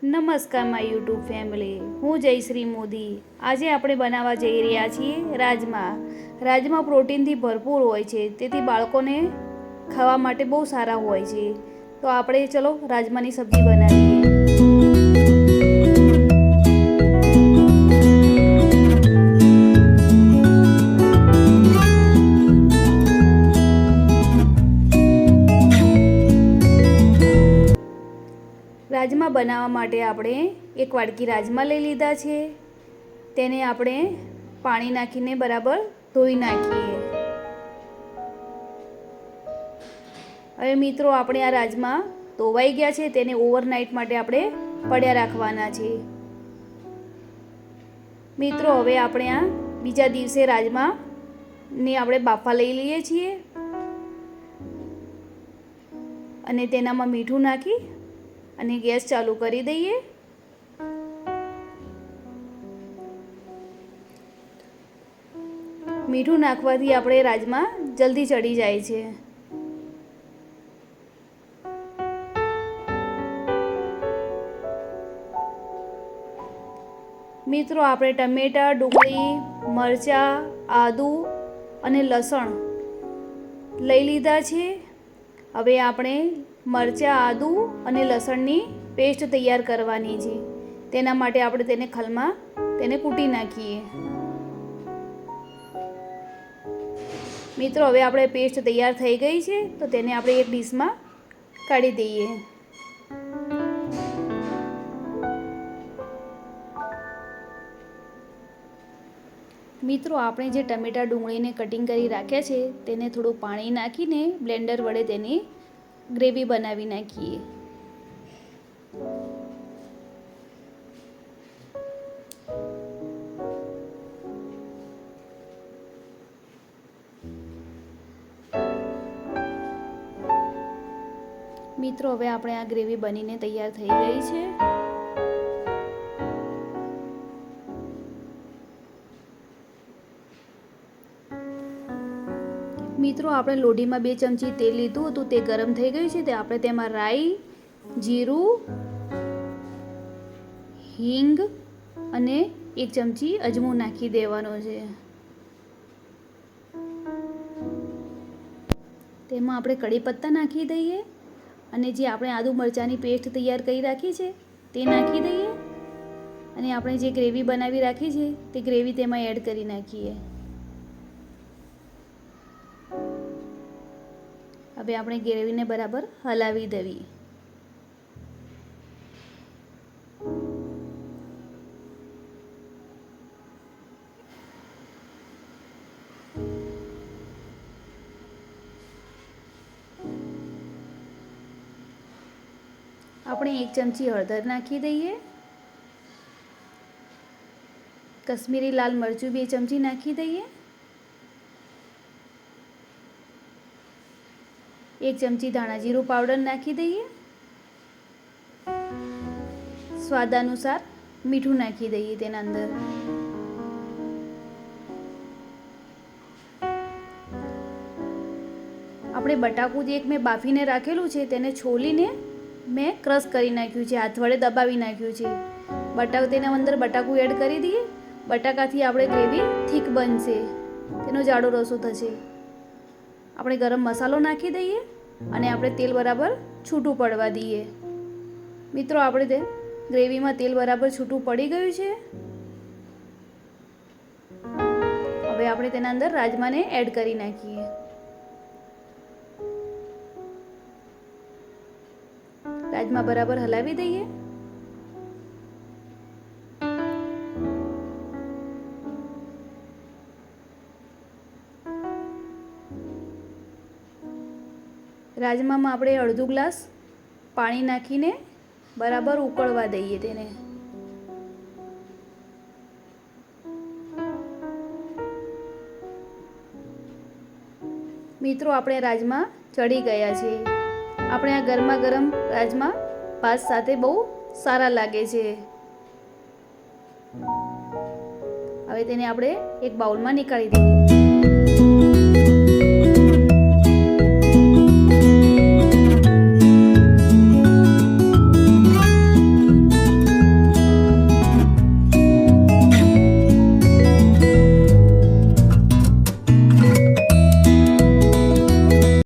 નમસ્કાર my YouTube family, હું જયશ્રી મોદી. આજે આપણે બનાવવા જઈ રહ્યા છીએ રાજમા પ્રોટીનથી ભરપૂર હોય છે, તેથી બાળકોને ખાવા માટે બહુ સારા હોય છે. તો આપણે ચલો રાજમાની સબ્જી બનાવીએ. રાજમા બનાવવા માટે આપણે એક વાડકી રાજમા લઈ લીધા છે. તેને આપણે પાણી નાખીને બરાબર ધોઈ નાખીએ. હવે મિત્રો, આપણે આ રાજમા ધોવાઈ ગયા છે, તેને ઓવરનાઇટ માટે આપણે પડ્યા રાખવાના છે. મિત્રો, હવે આપણે આ બીજા દિવસે રાજમાને આપણે બાફા લઈ લઈએ છીએ અને તેનામાં મીઠું નાખી અને ગેસ ચાલુ કરી દઈએ. મીઠું નાખવાથી આપણે રાજમા જલ્દી ચડી જાય છે. મિત્રો, આપણે ટમેટા, ડુંગળી, મરચાં, આદું અને લસણ લઈ લીધા છે. હવે આપણે મરચાં, આદું અને લસણની પેસ્ટ તૈયાર કરવાની છે. તેના માટે આપણે તેને ખલમાં કૂટી નાખીએ. મિત્રો, હવે આપણે પેસ્ટ તૈયાર થઈ ગઈ છે, તો તેને આપણે એક ડીશમાં કાઢી દઈએ. મિત્રો, આપણે જે ટમેટા ડુંગળીને કટિંગ કરી રાખ્યા છે, તેને થોડું પાણી નાખીને બ્લેન્ડર વડે તેની ગ્રેવી બનાવી નાખીએ. મિત્રો, હવે આપણે આ ગ્રેવી બનીને તૈયાર થઈ ગઈ છે. મિત્રો, આપણે લોઢીમાં 2 ચમચી તેલ લીધું હતું, તે ગરમ થઈ ગયું છે. તે આપણે તેમાં રાઈ, જીરું, હિંગ અને 1 ચમચી અજમો નાખી દેવાનો છે. તેમાં આપણે કડી પત્તા નાખી દઈએ અને જે આપણે આદુ મરચાંની પેસ્ટ તૈયાર કરી રાખી છે તે નાખી દઈએ અને આપણે જે ગ્રેવી બનાવી રાખી છે તે ગ્રેવી તેમાં એડ કરી નાખીએ. હવે આપણે ગ્રેવીને બરાબર હલાવી દેવી. આપણે 1 ચમચી હળદર નાખી દઈએ. કશ્મીરી લાલ મરચું 2 ચમચી નાખી દઈએ. 1 ચમચી ધાણા જીરું પાવડર નાખી દઈએ. સ્વાદ અનુસાર મીઠું નાખી દઈએ તેના અંદર. આપણે બટાકું જે એક મેં બાફીને રાખેલું છે તેને છોલીને મેં ક્રશ કરી નાખ્યું છે, હાથ વડે દબાવી નાખ્યું છે. તેના અંદર બટાકું એડ કરી દઈએ. બટાકાથી આપણે ગ્રેવી થીક બનશે, તેનો જાડો રસો થશે. આપણે ગરમ મસાલો નાખી દઈએ અને આપણે તેલ બરાબર છૂટું પડવા દઈએ. મિત્રો, આપણે તે ગ્રેવીમાં તેલ બરાબર છૂટું પડી ગયું છે. હવે આપણે તેના અંદર રાજમાને એડ કરી નાખીએ. રાજમા બરાબર હલાવી દઈએ. રાજમામાં આપણે અડધો ગ્લાસ પાણી નાખીને બરાબર ઉકળવા દઈએ તેને. મિત્રો, આપણે રાજમા ચડી ગયા છે. આપણે આ ગરમા ગરમ રાજમા ભાત સાથે બહુ સારા લાગે છે. હવે તેને આપણે એક બાઉલમાં નીકાળી દઈએ.